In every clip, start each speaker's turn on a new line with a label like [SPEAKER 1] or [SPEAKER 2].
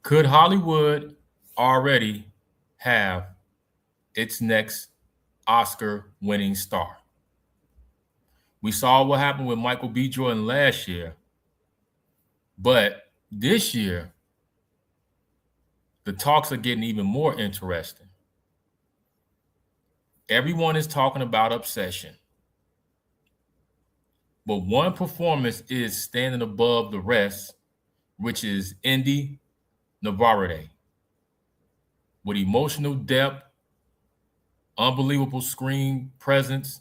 [SPEAKER 1] Could Hollywood already have its next Oscar winning star? We saw what happened with Michael B. Jordan last year, but this year, the talks are getting even more interesting. Everyone is talking about Obsession, but one performance is standing above the rest, which is Inde Navarrette. With emotional depth, unbelievable screen presence,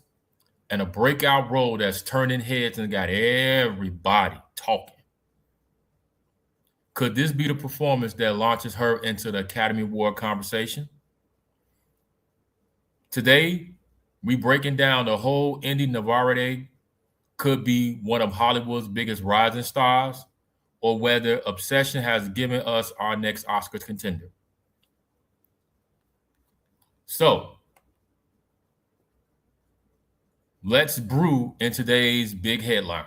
[SPEAKER 1] and a breakout role that's turning heads and got everybody talking. Could this be the performance that launches her into the Academy Award conversation? Today, we breaking down the whole Inde Navarrete could be one of Hollywood's biggest rising stars, or whether Obsession has given us our next Oscar contender. So, let's brew in today's big headline.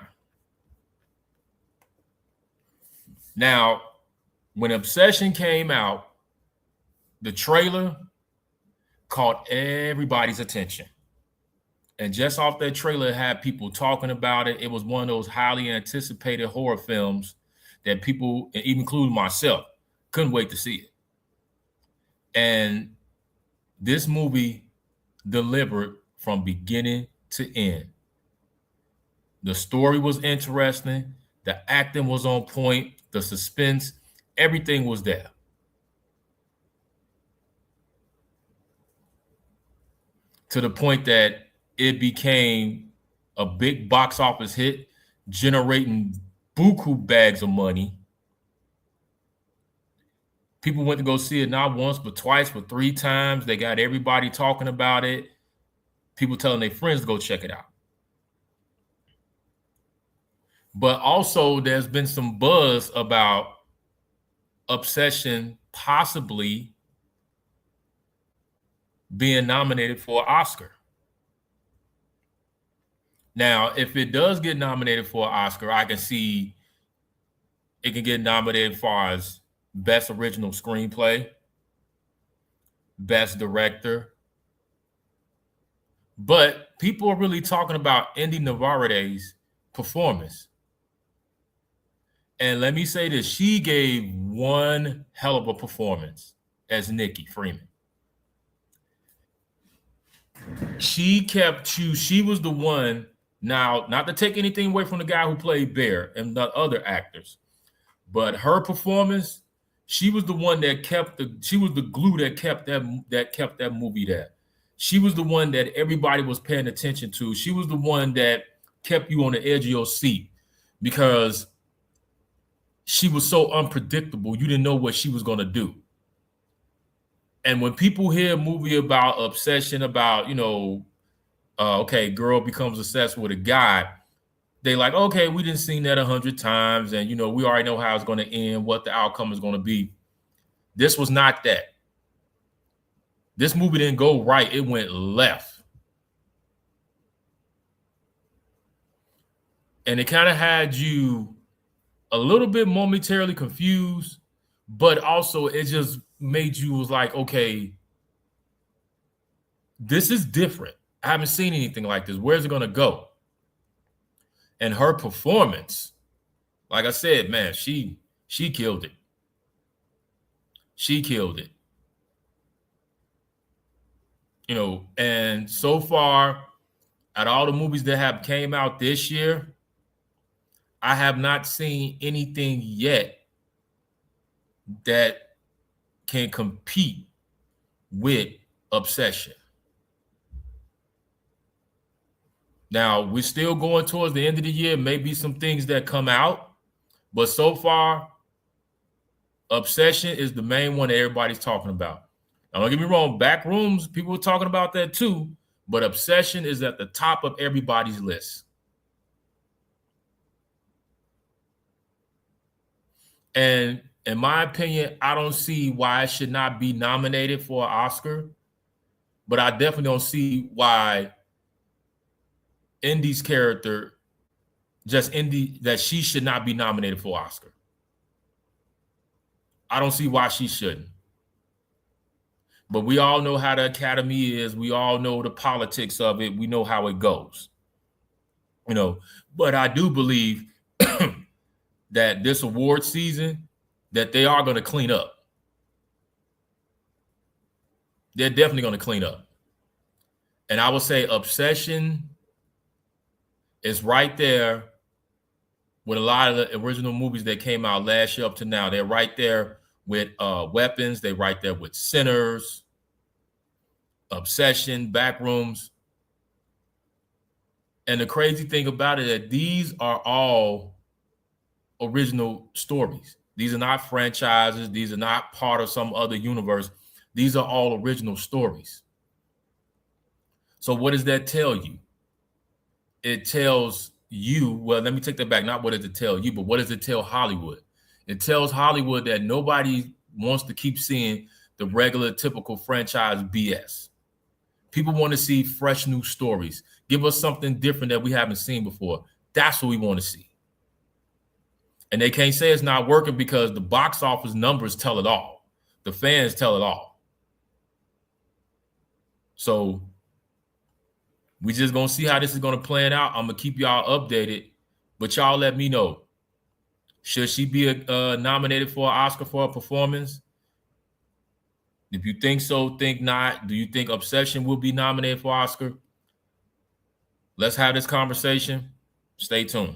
[SPEAKER 1] Now, when Obsession came out, the trailer caught everybody's attention. And just off that trailer, it had people talking about it. It was one of those highly anticipated horror films that people, even including myself, couldn't wait to see it. And this movie delivered from beginning to end. The story was interesting. The acting was on point. The suspense, everything was there. To the point that it became a big box office hit, generating buku bags of money. People went to go see it not once, but twice, but 3 times. They got everybody talking about it. People telling their friends to go check it out. But also, there's been some buzz about Obsession possibly being nominated for an Oscar. Now, if it does get nominated for an Oscar, I can see it can get nominated as far as Best Original Screenplay, Best Director. But people are really talking about Inde Navarrete's performance. And let me say this, she gave one hell of a performance as Nikki Freeman. She kept you, she was the one, now, not to take anything away from the guy who played Bear and the other actors, but her performance, she was the one that she was the glue that kept that movie there. She was the one that everybody was paying attention to. She was the one that kept you on the edge of your seat because she was so unpredictable. You didn't know what she was going to do. And when people hear a movie about Obsession, about, okay, girl becomes obsessed with a guy, they like, okay, we didn't seen that 100 times. And, we already know how it's going to end, what the outcome is going to be. This was not that. This movie didn't go right. It went left. And it kind of had you a little bit momentarily confused, but also it just made you was like, okay, this is different. I haven't seen anything like this. Where's it going to go? And her performance, like I said, man, she killed it. She killed it. And so far, at all the movies that have came out this year, I have not seen anything yet that can compete with Obsession. Now, we're still going towards the end of the year. Maybe some things that come out. But so far, Obsession is the main one that everybody's talking about. Now, don't get me wrong. Back rooms, people are talking about that too. But Obsession is at the top of everybody's list. And in my opinion, I don't see why it should not be nominated for an Oscar. But I definitely don't see why Inde's character, just Inde, that she should not be nominated for Oscar. I don't see why she shouldn't. But we all know how the Academy is. We all know the politics of it. We know how it goes. But I do believe that this award season, that they are going to clean up. They're definitely going to clean up. And I would say Obsession is right there with a lot of the original movies that came out last year up to now. They're right there with Weapons. They're right there with Sinners, Obsession, Backrooms. And the crazy thing about it is that these are all original stories. These are not franchises. These are not part of some other universe. These are all original stories. So what does that tell you? It tells you, well, let me take that back. Not what does it tell you, but what does it tell Hollywood? It tells Hollywood that nobody wants to keep seeing the regular, typical franchise BS. People want to see fresh new stories. Give us something different that we haven't seen before. That's what we want to see. And they can't say it's not working because the box office numbers tell it all. The fans tell it all. So we just going to see how this is going to plan out. I'm going to keep y'all updated, but y'all let me know. Should she be nominated for an Oscar for her performance? If you think so, think not. Do you think Obsession will be nominated for Oscar? Let's have this conversation. Stay tuned.